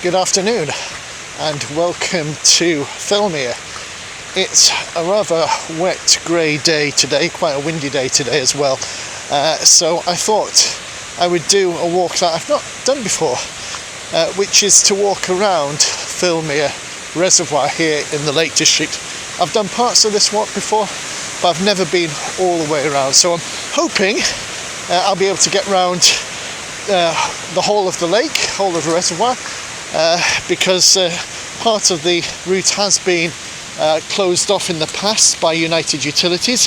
Good afternoon and welcome to Thirlmere. It's a rather wet grey day today, quite a windy day today as well, so I thought I would do a walk that I've not done before, which is to walk around Thirlmere Reservoir here in the Lake District. I've done parts of this walk before, but I've never been all the way around, so I'm hoping I'll be able to get round the whole of the lake, whole of the reservoir, because part of the route has been closed off in the past by United Utilities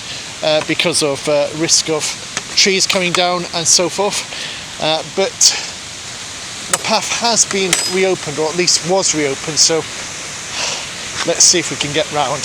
because of risk of trees coming down and so forth, but the path has been reopened, or at least was reopened, so let's see if we can get round.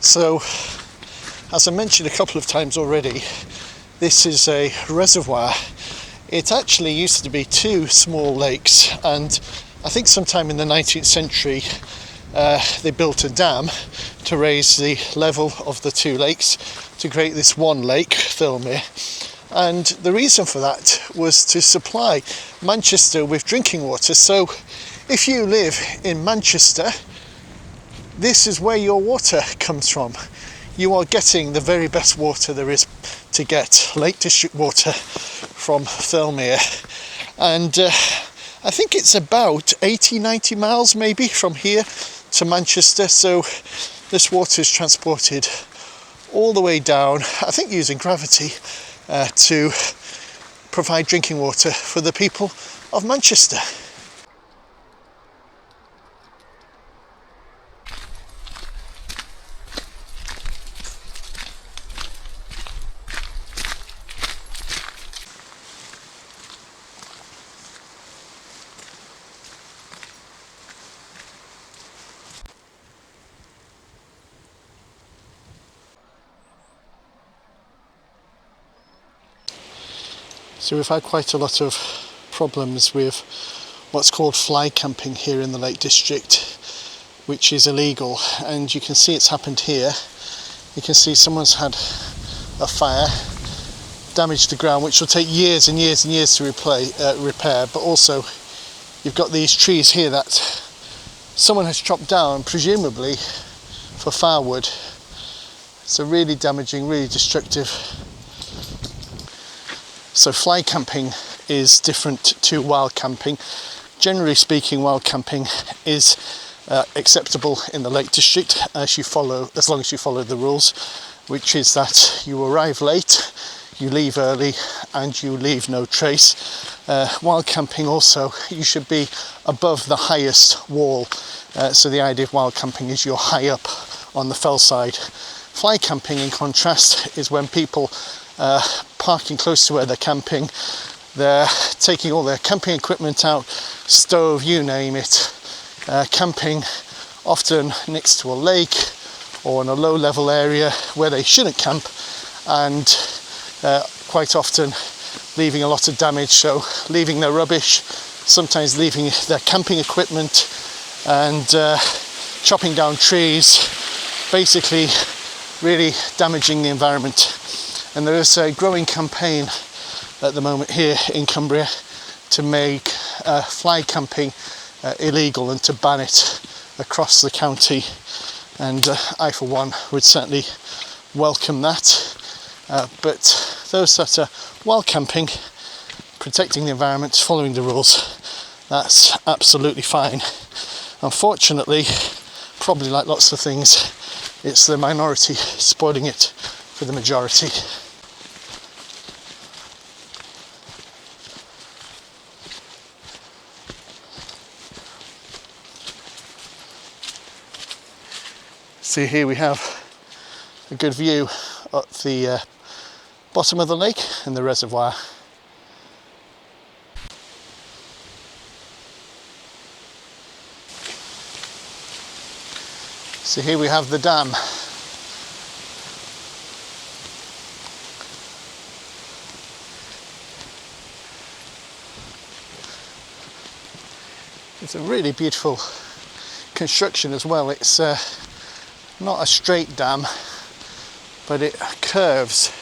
So, as I mentioned a couple of times already, this is a reservoir. It actually used to be two small lakes, and I think sometime in the 19th century they built a dam to raise the level of the two lakes to create this one lake, Thirlmere. And the reason for that was to supply Manchester with drinking water. So if you live in Manchester, this is where your water comes from. You are getting the very best water there is to get, Lake District water from Thirlmere. And I think it's about 80-90 miles maybe from here to Manchester. So this water is transported all the way down, I think using gravity, to provide drinking water for the people of Manchester. So we've had quite a lot of problems with what's called fly camping here in the Lake District, which is illegal, and you can see it's happened here. You can see someone's had a fire, damaged the ground, which will take years and years and years to repair, but also you've got these trees here that someone has chopped down, presumably for firewood. So really damaging, really destructive. So fly camping is different to wild camping. Generally speaking, wild camping is acceptable in the Lake District as long as you follow the rules, which is that you arrive late, you leave early, and you leave no trace. Wild camping also, you should be above the highest wall. So the idea of wild camping is you're high up on the fell side. Fly camping, in contrast, is when people parking close to where they're camping, they're taking all their camping equipment out, stove, you name it, camping often next to a lake or in a low level area where they shouldn't camp, and quite often leaving a lot of damage, so leaving their rubbish, sometimes leaving their camping equipment, and chopping down trees, basically really damaging the environment. And there is a growing campaign at the moment here in Cumbria to make fly camping illegal and to ban it across the county. And I, for one, would certainly welcome that. But those that are wild camping, protecting the environment, following the rules, that's absolutely fine. Unfortunately, probably like lots of things, it's the minority spoiling it for the majority. So here we have a good view at the bottom of the lake and the reservoir. So here we have the dam. It's a really beautiful construction as well. It's not a straight dam, but it curves.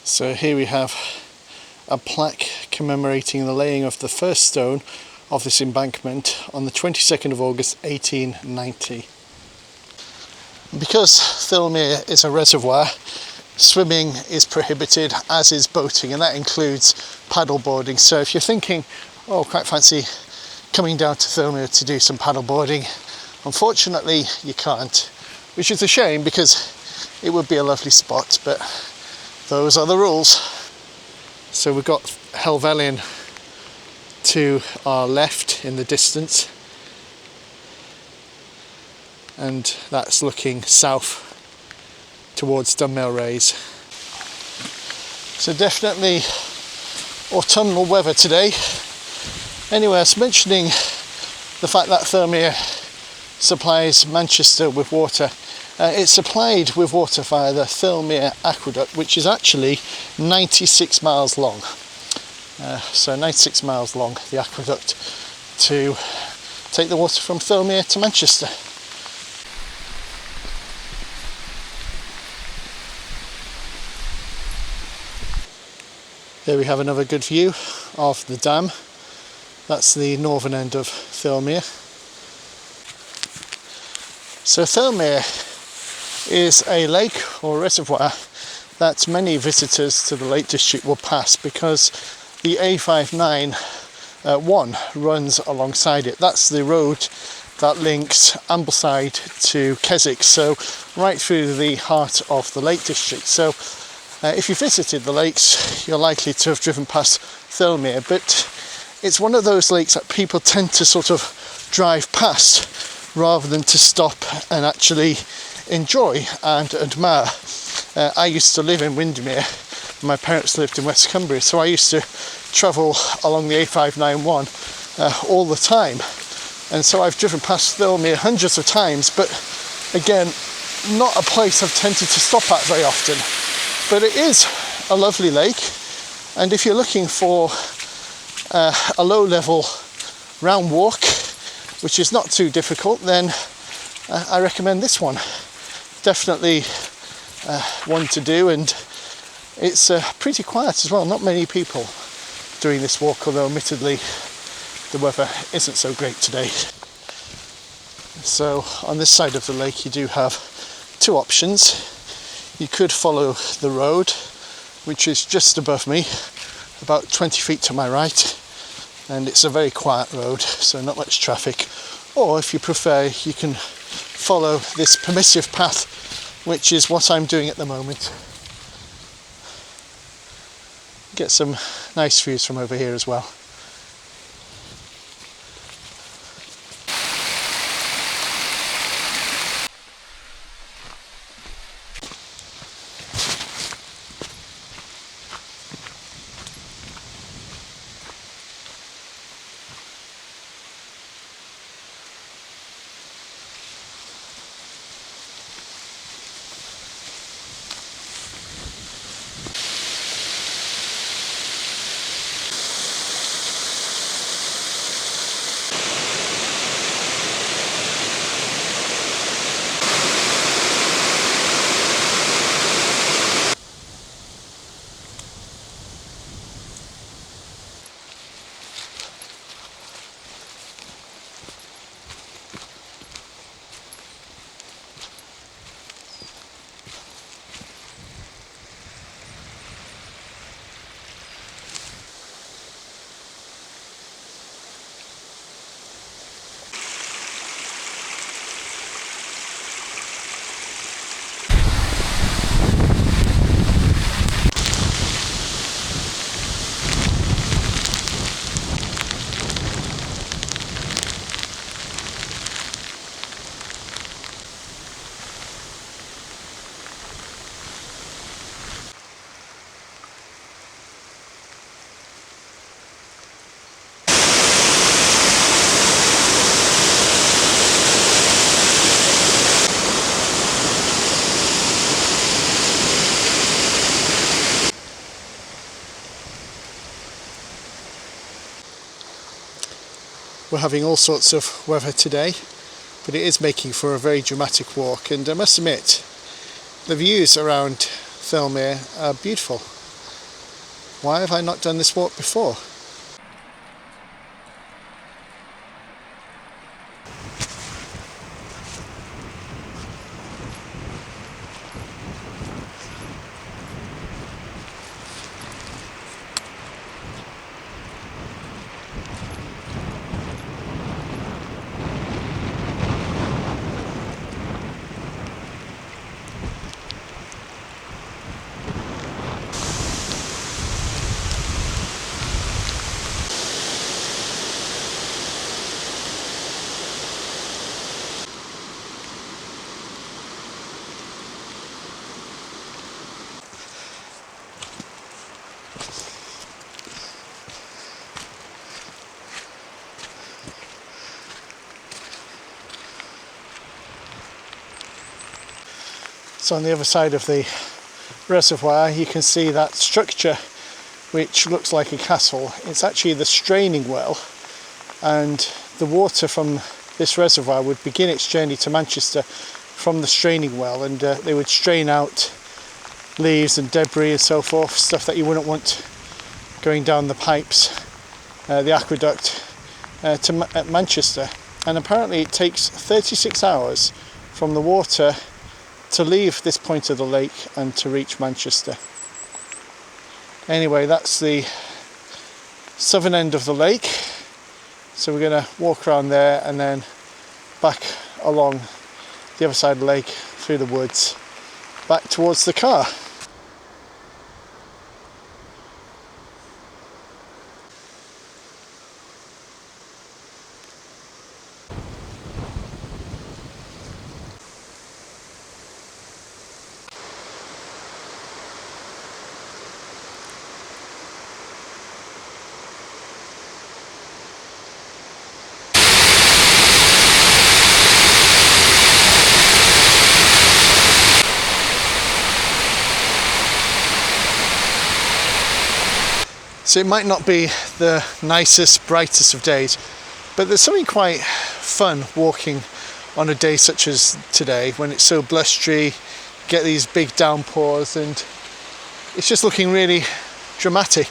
So here we have a plaque commemorating the laying of the first stone of this embankment on the 22nd of August 1890. Because Thirlmere is a reservoir, swimming is prohibited, as is boating, and that includes paddle boarding. So if you're thinking, oh, quite fancy coming down to Thirlmere to do some paddle boarding, unfortunately you can't, which is a shame because it would be a lovely spot, but those are the rules. So we've got Helvellyn to our left in the distance, and that's looking south towards Dunmailraise. So definitely autumnal weather today. Anyway, I was mentioning the fact that Thirlmere supplies Manchester with water. It's supplied with water via the Thirlmere aqueduct, which is actually 96 miles long. So 96 miles long, the aqueduct, to take the water from Thirlmere to Manchester. There we have another good view of the dam. That's the northern end of Thirlmere. So Thirlmere is a lake or reservoir that many visitors to the Lake District will pass because the A591 runs alongside it. That's the road that links Ambleside to Keswick, so right through the heart of the Lake District. So if you visited the lakes, you're likely to have driven past Thirlmere, but it's one of those lakes that people tend to sort of drive past rather than to stop and actually enjoy and admire. I used to live in Windermere. My parents lived in West Cumbria, so I used to travel along the A591 all the time. And so I've driven past Thirlmere hundreds of times, but again, not a place I've tended to stop at very often. But it is a lovely lake, and if you're looking for a low-level round walk, which is not too difficult, then I recommend this one. Definitely one to do, and it's pretty quiet as well. Not many people doing this walk, although admittedly the weather isn't so great today. So on this side of the lake you do have two options. You could follow the road, which is just above me, about 20 feet to my right, and it's a very quiet road, so not much traffic. Or if you prefer, you can follow this permissive path, which is what I'm doing at the moment. Get some nice views from over here as well. We're having all sorts of weather today, but it is making for a very dramatic walk, and I must admit the views around Thirlmere are beautiful. Why have I not done this walk before? So on the other side of the reservoir you can see that structure which looks like a castle. It's actually the straining well, and the water from this reservoir would begin its journey to Manchester from the straining well, and they would strain out leaves and debris and so forth, stuff that you wouldn't want going down the pipes, the aqueduct at Manchester. And apparently it takes 36 hours from the water to leave this point of the lake and to reach Manchester. Anyway, that's the southern end of the lake, so we're going to walk around there and then back along the other side of the lake through the woods back towards the car. So it might not be the nicest, brightest of days, but there's something quite fun walking on a day such as today when it's so blustery, get these big downpours, and it's just looking really dramatic.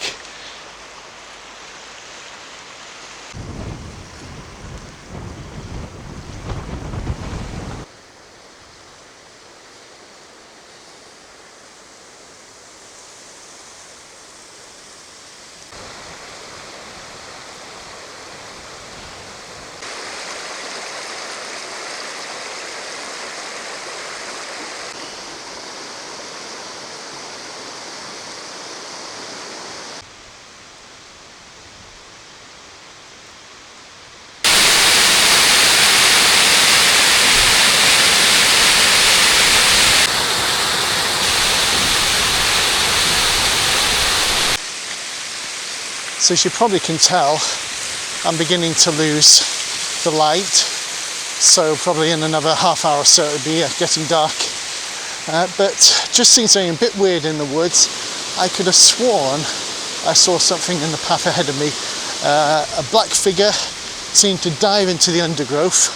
So as you probably can tell, I'm beginning to lose the light, so probably in another half hour or so it'll be getting dark. But just seeing something a bit weird in the woods. I could have sworn I saw something in the path ahead of me. A black figure seemed to dive into the undergrowth,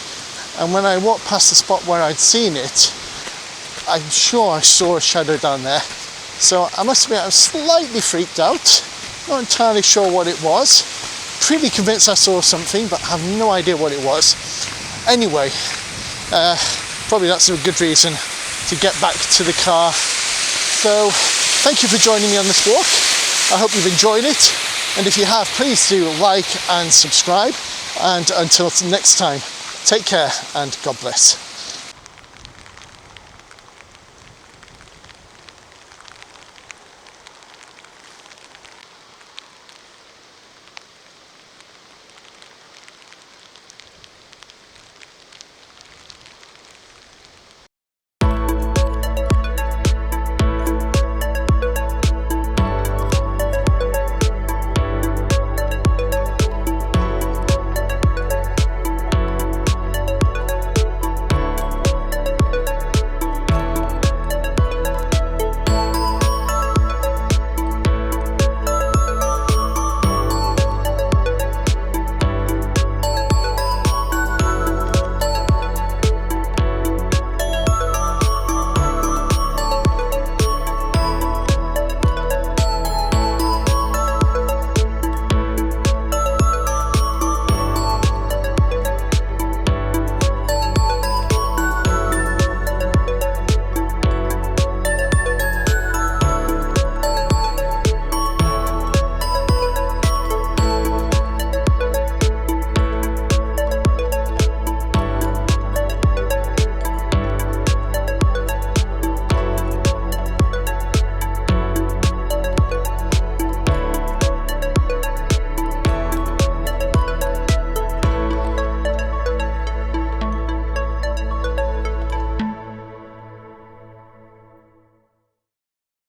and when I walked past the spot where I'd seen it, I'm sure I saw a shadow down there. So I must admit I was slightly freaked out. Not entirely sure what it was. Pretty convinced I saw something, but have no idea what it was. Anyway, probably that's a good reason to get back to the car. So thank you for joining me on this walk. I hope you've enjoyed it, and if you have, please do like and subscribe, and until next time, take care and God bless.